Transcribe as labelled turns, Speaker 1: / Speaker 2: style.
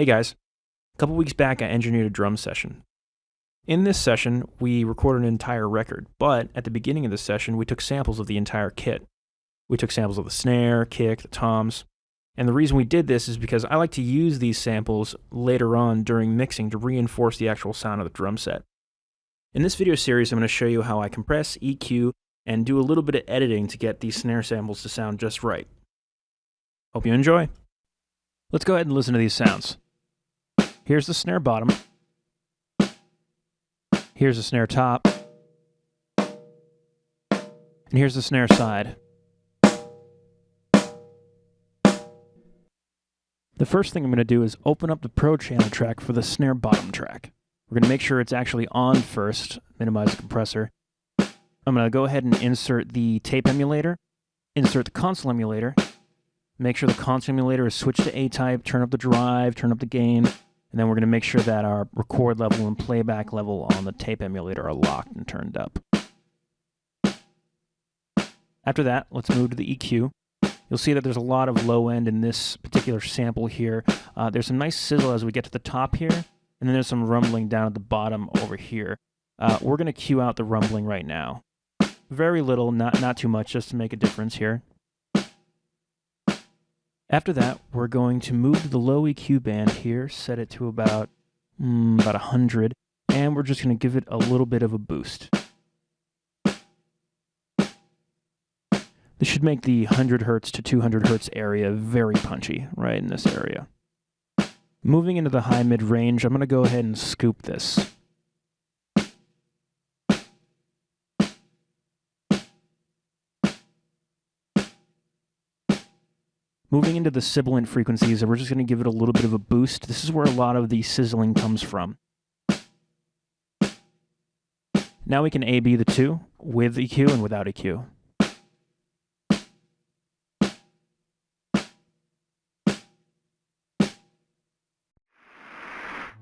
Speaker 1: Hey guys, a couple weeks back I engineered a drum session. In this session, we recorded an entire record, but at the beginning of the session, we took samples of the entire kit. We took samples of the snare, kick, the toms, and the reason we did this is because I like to use these samples later on during mixing to reinforce the actual sound of the drum set. In this video series, I'm going to show you how I compress, EQ, and do a little bit of editing to get these snare samples to sound just right. Hope you enjoy. Let's go ahead and listen to these sounds. Here's the snare bottom. Here's the snare top. And here's the snare side. The first thing I'm going to do is open up the Pro channel track for the snare bottom track. We're going to make sure it's actually on first, minimize the compressor. I'm going to go ahead and insert the tape emulator, insert the console emulator, make sure the console emulator is switched to A-type, turn up the drive, turn up the gain, and then we're going to make sure that our record level and playback level on the tape emulator are locked and turned up. After that, let's move to the EQ. You'll see that there's a lot of low end in this particular sample here. There's some nice sizzle as we get to the top here, and then there's some rumbling down at the bottom over here. We're going to cue out the rumbling right now. Very little, not too much, just to make a difference here. After that, we're going to move to the low EQ band here, set it to about 100, and we're just going to give it a little bit of a boost. This should make the 100 Hz to 200 Hz area very punchy, right in this area. Moving into the high mid-range, I'm going to go ahead and scoop this. Moving into the sibilant frequencies, we're just going to give it a little bit of a boost. This is where a lot of the sizzling comes from. Now we can A-B the two, with EQ and without EQ.